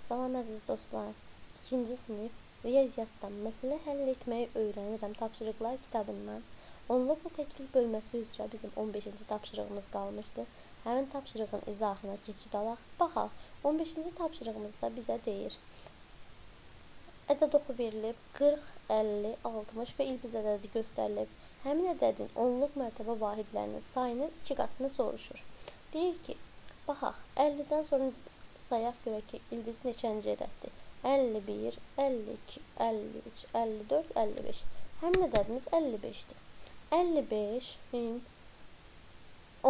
Salam əziz dostlar. 2-ci sinif riyaziyyatdan məsələ həll etməyi öyrənirəm tapşırıqlar kitabından. Onluq və təklik bölməsi üzrə bizim 15-ci tapşırığımız qalmışdı. Həmin tapşırığın izahına keçid alaq. Baxaq, 15-ci tapşırığımızda bizə deyir. Ədəd oxu verilib, 40, 50, 60 və ilbiz ədədi göstərilib. Həmin ədədin onluq mərtəbə vahidlərinin sayının 2 qatını soruşur. Deyir ki, baxaq, 50-dən sonra sayaq görək ki, ilbiz neçənci ədəddir? 51, 52, 53, 54, 55. Həmin ədədimiz 55-dir. 55-in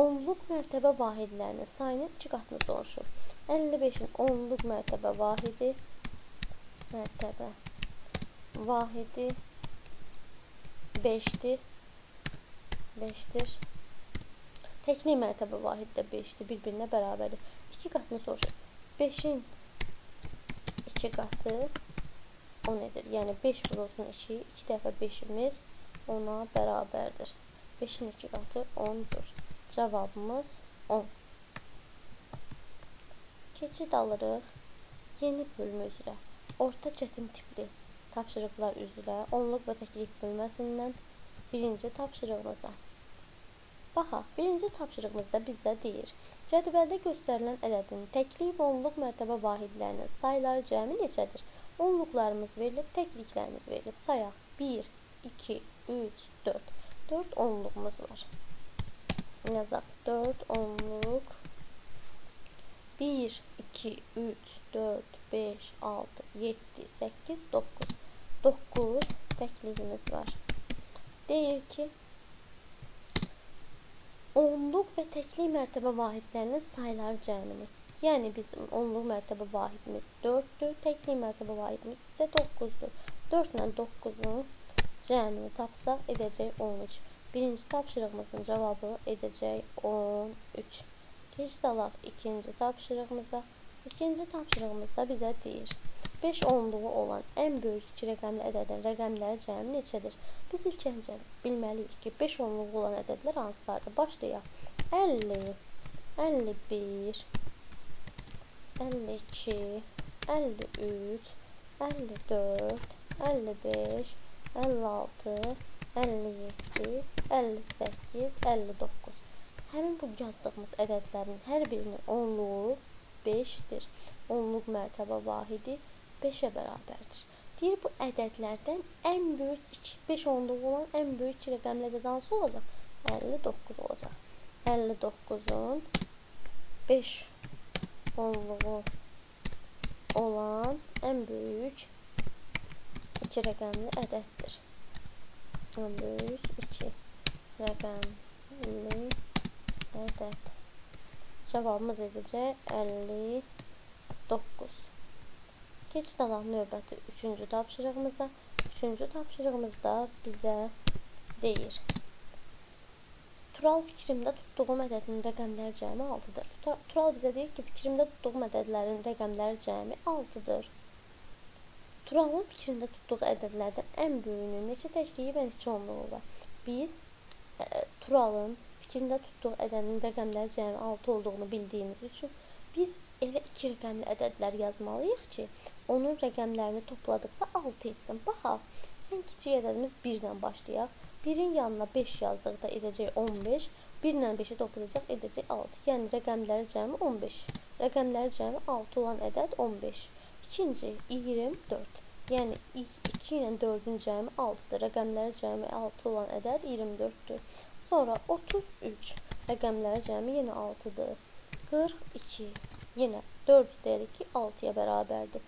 onluq mərtəbə vahidlərinin sayının 2 qatını soruşur. 55-in onluq mərtəbə vahidi 5-dir. Təklik mərtəbə vahidi də 5-dir, bir-birinə bərabərdir. 2 qatını soruşur. 5-in 2 qatı 10 edir. Yəni 5 vurulsun 2, 2 dəfə 5-imiz 10-a bərabərdir. 5-in 2 qatı 10-dur. Cavabımız 10. Keçid alırıq yeni bölmə üzrə. Orta çətin tipli tapşırıqlar üzrə onluq və təklik bölməsindən birinci tapşırığımıza. Baxaq, birinci tapşırığımızda bizə deyir. Cədvəldə göstərilən ədədin təklik və onluq mərtəbə vahidlərinin sayları cəmi neçədir? Onluqlarımız verilib, təkliklərimiz verilib. Sayaq 1, 2, 3, 4. 4 onluğumuz var. Yazaq 4 onluq. 1, 2, 3, 4, 5, 6, 7, 8, 9. 9 təkliğimiz var. Deyir ki, onluq və təklik mərtəbə vahidlərinin sayları cəmini. Yəni bizim onluq mərtəbə vahidimiz 4-dür, təklik mərtəbə vahidimiz isə 9-dur. 4 ilə 9-un cəmini tapsaq edəcək 13. Birinci tapşırığımızın cavabı edəcək 13. Keçid alaq ikinci tapşırığımıza. İkinci tapşırığımızda bizə deyir. 5 onluğu olan ən böyük 2 rəqəmli ədədin rəqəmləri cəmi neçədir? Biz ilk öncə bilməliyik ki, 5 onluğu olan ədədlər hansılardır? Başlayaq. 50, 51, 52, 53, 54, 55, 56, 57, 58, 59. Həmin bu yazdığımız ədədlərin hər birinin onluğu 5-dir. Onluq mərtəbə vahidi 5-ə bərabərdir. Deyir, bu ədədlərdən ən böyük 5 onluğu olan ən böyük 2 rəqəmli ədəd hansı olacaq? 59 olacaq. 59-un 5 onluğu olan ən böyük 2 rəqəmli ədəddir. Ən böyük 2 rəqəmli ədəd. Cavabımız edəcək 59. Keçid alaq növbəti 3-cü tapşırığımıza. 3-cü tapşırığımızda bizə deyir. Tural fikrimdə tutduğum ədədin rəqəmləri cəmi 6-dır. Tural bizə deyir ki, fikrimdə tutduğum ədədlərin rəqəmləri cəmi 6-dır. Turalın fikrində tutduğu ədədlərdən ən böyüyünün neçə təkliyi və neçə onluğu var? Biz Turalın fikrində tutduğu ədədin rəqəmləri cəmi 6 olduğunu bildiyimiz üçün biz elə 2 rəqəmli ədədlər yazmalıyıq ki, onun rəqəmlərini topladıqda 6 etsin. Baxaq, ən kiçik ədədimiz 1 ilə başlayaq. 1-in yanına 5 yazdıqda edəcək 15, 1 ilə 5-i toplayacaq edəcək 6. Yəni rəqəmləri cəmi 15. Rəqəmləri cəmi 6 olan ədəd 15. İkinci 24. Yəni 2 ilə 4-ün cəmi 6-dır. Rəqəmləri cəmi 6 olan ədəd 24-dür. Sonra 33. Rəqəmləri cəmi yenə 6-dır. 42. Yenə 400 deyirik ki, 6-ya bərabərdir.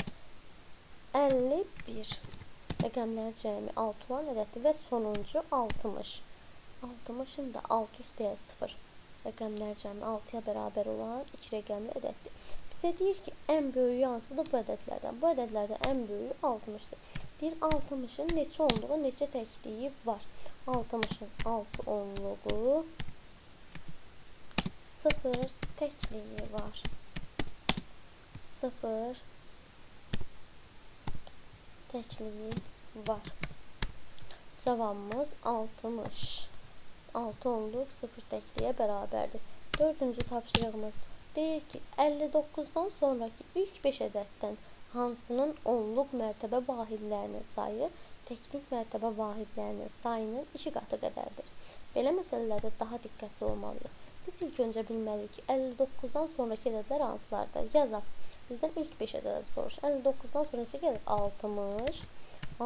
51. Rəqəmləri cəmi 6 olan ədəddir və sonuncu 60. 60-ın da 600 deyil 0. Rəqəmləri cəmi 6-ya bərabər olan 2 rəqəmli ədəddir. Bizə deyir ki, ən böyüyü hansıdır bu ədədlərdən? Bu ədədlərdə ən böyüyü 60-dır. Deyir, 60-ın neçə onluğu, neçə təkliyi var? 60-ın 6 onluğu 0 təkliyi var. 0 təkliyi var. Cavabımız 60. 6 onluq 0 təkliyə bərabərdir. 4-cü tapşırığımız deyir ki, 59-dan sonraki ilk 5 ədəddən hansının onluq mərtəbə vahidlərinin sayı teknik mərtəbə vahidlərinin sayının 2 qatı qədərdir. Belə məsələlərdə daha diqqətli olmalıyıq. Biz ilk öncə bilməliyik ki, 59-dan sonraki ədədlər hansılardır? Yazaq. Bizdən ilk 5 ədədi soruşur. 59-dan sonra neçə gəlir? 60,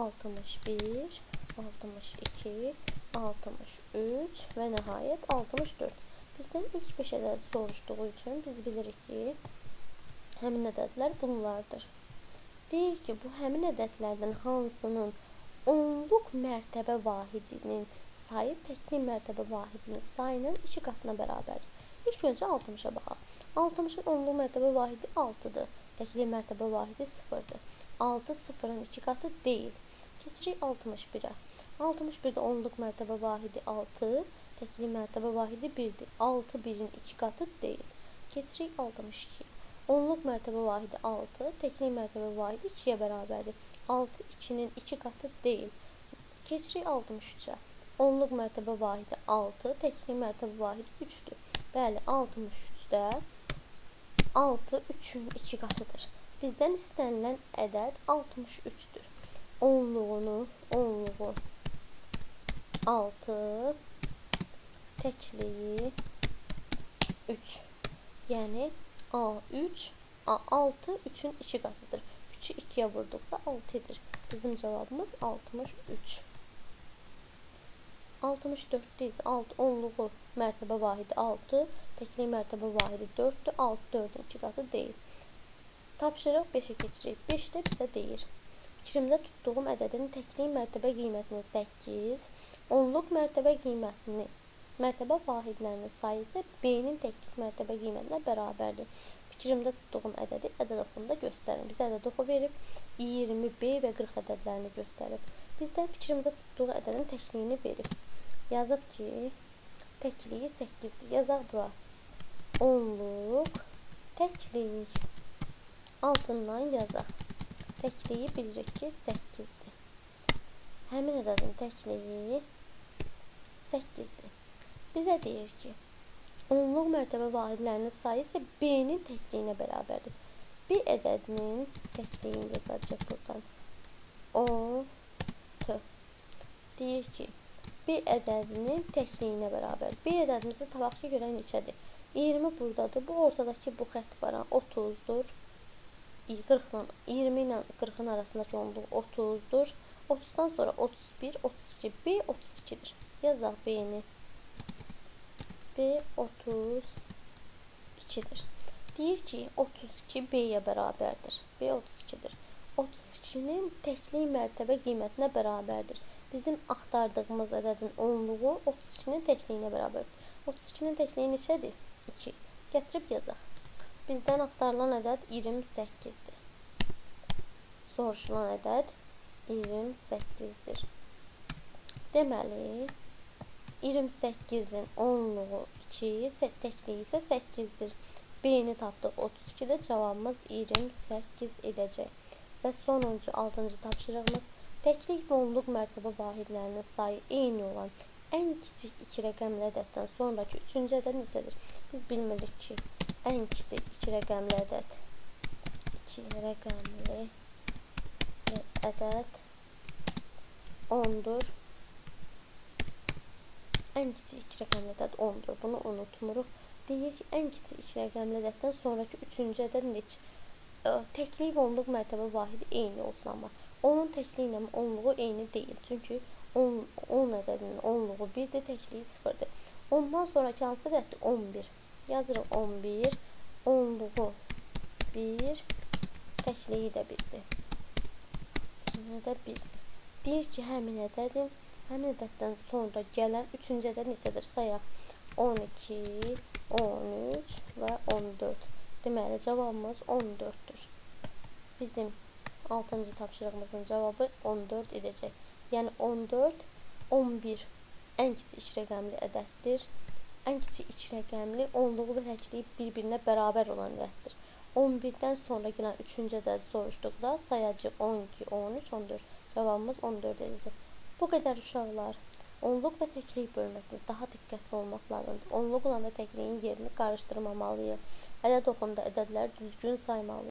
61, 62, 63 və nəhayət 64. Bizdən ilk 5 ədədi soruşduğu üçün biz bilirik ki, həmin ədədlər bunlardır. Deyir ki, bu həmin ədədlərdən hansının onluq mərtəbə vahidinin sayı teknik mərtəbə vahidinin sayının 2 qatına bərabərdir. İlk öncə 60-a baxaq. 60-ın onluq mərtəbə vahidi 6-dır. Teknik mərtəbə vahidi 0-dır. 6 0-ın 2 qatı deyil. Keçirik 61-ə. 61-də onluq mərtəbə vahidi 6, teknik mərtəbə vahidi 1-dir. 6 1-in 2 qatı deyil. Keçirik 62-yə. Onluq mərtəbə vahidi 6, teknik mərtəbə vahidi 2-yə bərabərdir. 6 2-nin 2 qatı deyil. Keçirik 63-ə. Onluq mərtəbə vahidi 6, teknik mərtəbə vahidi 3-dür. Bəli, 63-də 6 3-ün 2 qatıdır. Bizdən istənilən ədəd 63-dür. Onluğu 6, təkliyi 3. Yəni A3, A6 3-ün 2 qatıdır. 3-ü 2-yə vurduqda 6-dır. Bizim cavabımız 63. 64-dəyiz. Onluğu mərtəbə vahidi 6, teknik mərtəbə vahidi 4-dür. 6 4-ün 2 qatı deyil. Tapşırıq 5-ə keçirik. 5-də bizə deyir. Fikrimdə tutduğum ədədin teknik mərtəbə qiymətinin 8, onluq mərtəbə qiymətinin mərtəbə vahidlərinin sayı isə B-nin teknik mərtəbə qiymətinə bərabərdir. Fikrimdə tutduğum ədədi ədəd oxunda göstərin. Bizə ədəd oxu verib 20, B və 40 ədədlərini göstərib. Bizdən fikrimdə tutduğu ədədin təkliyini verib. Yazıb ki, təkliyi 8-dir. Yazaq bura. Onluq təklik. Altından yazaq. Təkliyi bilirik ki, 8-dir. Həmin ədədin təkliyi 8-dir. Bizə deyir ki, onluq mərtəbə vahidlərinin sayı isə B-nin təkliyinə bərabərdir. B ədədinin təkliyini yazacaq buradan. 10. Deyir ki, B ədədinin təkliyinə bərabər. B ədədimizi tapaq ki, görək neçədir? 20 buradadır. Bu ortadakı bu xətt var. 30-dur. 20 ilə 40-ın arasındakı onluq 30-dur. 30-dan sonra 31, 32. B 32-dir. Yazaq B-ni. B 32-dir. Deyir ki, 32 B-yə bərabərdir. B 32-dir. 32-nin təklik mərtəbə qiymətinə bərabərdir. Bizim axtardığımız ədədin onluğu 32-nin təkliyinə bərabərdir. 32-nin təkliyi neçədir? 2. Gətirib yazaq. Bizdən axtarılan ədəd 28-dir. Soruşulan ədəd 28-dir. Deməli, 28-in onluğu 2, təkliyi isə 8-dir. B-ni tapdıq 32-dir. Cavabımız 28 edəcək. Və sonuncu 6-cı tapşırığımız təklik və onluq mərtəbə vahidlərinin sayı eyni olan ən kiçik 2 rəqəmli ədəddən sonraki 3-cü ədəd neçədir? Biz bilmirik ki, ən kiçik 2 rəqəmli ədəd 2 rəqəmli ədəd 10-dur. Ən kiçik 2 rəqəmli ədəd 10-dur. Bunu unutmuruq. Deyir ki, ən kiçik 2 rəqəmli ədəddən sonraki 3-cü ədəd neçə? Təklik və onluq mərtəbə vahidi eyni olsun, amma onun təkliyi ilə onluğu eyni deyil. Çünki 10 ədədinin onluğu 1-dir, təkliyi 0-dir. Ondan sonraki hansı ədəddir? 11. Yazırıq 11. Onluğu 1, təkliyi də 1-dir. Yine də 1-dir. Deyir ki, həmin ədəddən sonra gələn 3-cü ədəd neçədir? Sayaq. 12, 13 və 14. Deməli, cavabımız 14-dür. Bizim 6-cı tapşırığımızın cavabı 14 edəcək. Yəni 14, 11 ən kiçik 2 rəqəmli ədəddir. Ən kiçik 2 rəqəmli onluğu və təkliyi bir-birinə bərabər olan ədəddir. 11-dən sonra gələn 3-cü ədədi soruşduqda sayacaq 12, 13, 14. Cavabımız 14 edəcək. Bu qədər uşaqlar. Onluq və təklik bölməsində daha diqqətli olmaq lazımdır. Onluqla və təkliyin yerini qarışdırmamalıyıq. Ədəd oxunda ədədləri düzgün saymalıyıq.